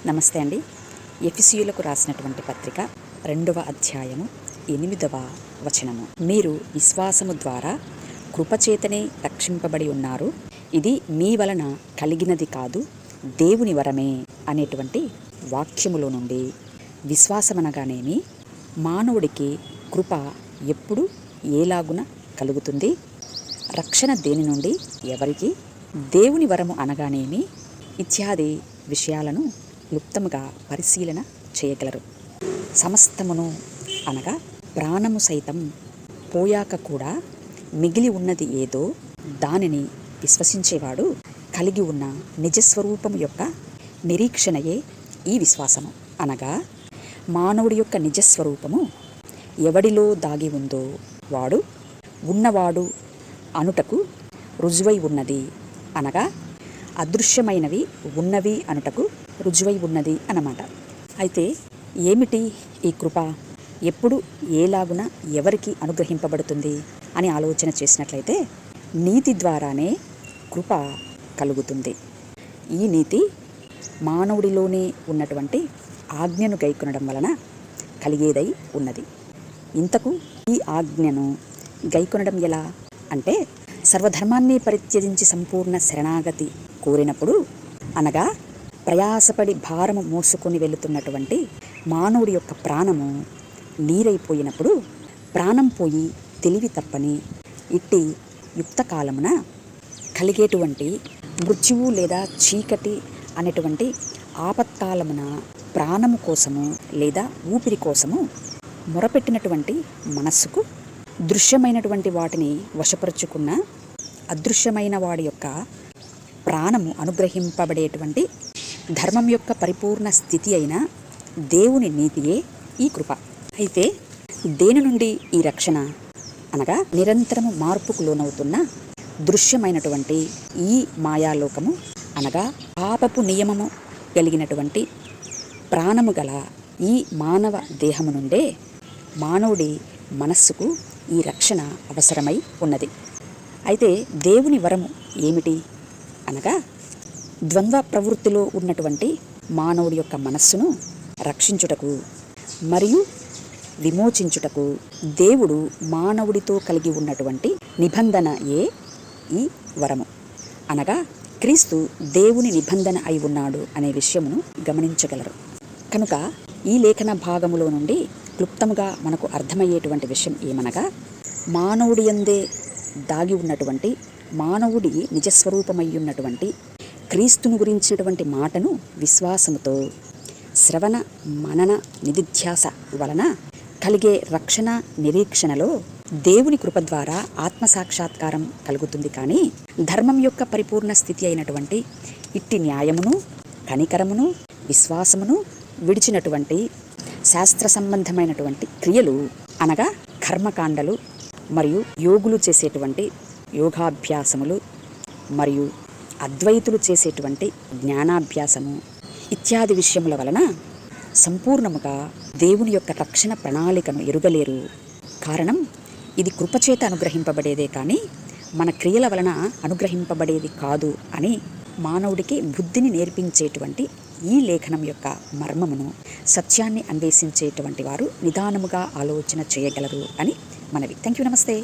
నమస్తే అండి. ఎఫెసీయులకు రాసినటువంటి పత్రిక 2వ అధ్యాయము 8వ వచనము. మీరు విశ్వాసము ద్వారా కృపచేతనే రక్షింపబడి ఉన్నారు, ఇది మీ వలన కలిగినది కాదు, దేవుని వరమే అనేటువంటి వాక్యములో నుండి విశ్వాసమనగానేమి, మానవుడికి కృప ఎప్పుడు ఏలాగున కలుగుతుంది, రక్షణ దేని నుండి ఎవరికి, దేవుని వరము అనగానేమి ఇత్యాది విషయాలను క్లుప్తముగా పరిశీలన చేయగలరు. సమస్తమును అనగా ప్రాణము సైతం పోయాక కూడా మిగిలి ఉన్నది ఏదో దానిని విశ్వసించేవాడు కలిగి ఉన్న నిజస్వరూపము యొక్క నిరీక్షణయే ఈ విశ్వాసము. అనగా మానవుడి యొక్క నిజస్వరూపము ఎవడిలో దాగి ఉందో వాడు ఉన్నవాడు అనుటకు రుజువై ఉన్నది. అనగా అదృశ్యమైనవి ఉన్నవి అనుటకు రుజువై ఉన్నది అన్నమాట. అయితే ఏమిటి ఈ కృప, ఎప్పుడు ఏలాగున ఎవరికి అనుగ్రహింపబడుతుంది అని ఆలోచన చేసినట్లయితే, నీతి ద్వారానే కృప కలుగుతుంది. ఈ నీతి మానవుడిలోనే ఉన్నటువంటి ఆజ్ఞను గైకొనడం వలన కలిగేదై ఉన్నది. ఇంతకు ఈ ఆజ్ఞను గైకొనడం ఎలా అంటే, సర్వధర్మాన్ని పరిత్యజించి సంపూర్ణ శరణాగతి కోరినప్పుడు, అనగా ప్రయాసపడి భారము మోసుకొని వెళుతున్నటువంటి మానవుడి యొక్క ప్రాణము నీరైపోయినప్పుడు, ప్రాణం పోయి తెలివి తప్పని ఇట్టి యుక్తకాలమున కలిగేటువంటి మృత్యువు లేదా చీకటి అనేటువంటి ఆపత్కాలమున ప్రాణము కోసము లేదా ఊపిరి కోసము మొరపెట్టినటువంటి మనస్సుకు దృశ్యమైనటువంటి వాటిని వశపరుచుకున్న అదృశ్యమైన వాడి యొక్క ప్రాణము అనుగ్రహింపబడేటువంటి ధర్మం యొక్క పరిపూర్ణ స్థితి అయిన దేవుని నీతియే ఈ కృప. అయితే దేని నుండి ఈ రక్షణ అనగా, నిరంతరము మార్పుకు లోనవుతున్న దృశ్యమైనటువంటి ఈ మాయాలోకము అనగా పాపపు నియమము కలిగినటువంటి ప్రాణము గల ఈ మానవ దేహము నుండే మానవుడి మనస్సుకు ఈ రక్షణ అవసరమై ఉన్నది. అయితే దేవుని వరము ఏమిటి అనగా, ద్వంద్వ ప్రవృత్తిలో ఉన్నటువంటి మానవుడి యొక్క మనస్సును రక్షించుటకు మరియు విమోచించుటకు దేవుడు మానవుడితో కలిగి ఉన్నటువంటి నిబంధనయే ఈ వరము. అనగా క్రీస్తు దేవుని నిబంధన అయి ఉన్నాడు అనే విషయమును గమనించగలరు. కనుక ఈ లేఖన భాగములో నుండి క్లుప్తముగా మనకు అర్థమయ్యేటువంటి విషయం ఏమనగా, మానవుడి యందే దాగి ఉన్నటువంటి మానవుడి నిజస్వరూపమై ఉన్నటువంటి క్రీస్తును గురించినటువంటి మాటను విశ్వాసముతో శ్రవణ మనన నిధిధ్యాస వలన కలిగే రక్షణ నిరీక్షణలో దేవుని కృప ద్వారా ఆత్మసాక్షాత్కారం కలుగుతుంది. కానీ ధర్మం యొక్క పరిపూర్ణ స్థితి అయినటువంటి ఇట్టి న్యాయమును, కనికరమును, విశ్వాసమును విడిచినటువంటి శాస్త్ర సంబంధమైనటువంటి క్రియలు అనగా కర్మకాండలు మరియు యోగులు చేసేటువంటి యోగాభ్యాసములు మరియు అద్వైతులు చేసేటువంటి జ్ఞానాభ్యాసము ఇత్యాది విషయముల వలన సంపూర్ణముగా దేవుని యొక్క రక్షణ ప్రణాళికను ఎరుగలేరు. కారణం, ఇది కృపచేత అనుగ్రహింపబడేదే కానీ మన క్రియల వలన అనుగ్రహింపబడేది కాదు అని మానవుడికి బుద్ధిని నేర్పించేటువంటి ఈ లేఖనం యొక్క మర్మమును, సత్యాన్ని అన్వేషించేటువంటి వారు నిదానముగా ఆలోచన చేయగలరు అని మనవి. Thank you. నమస్తే.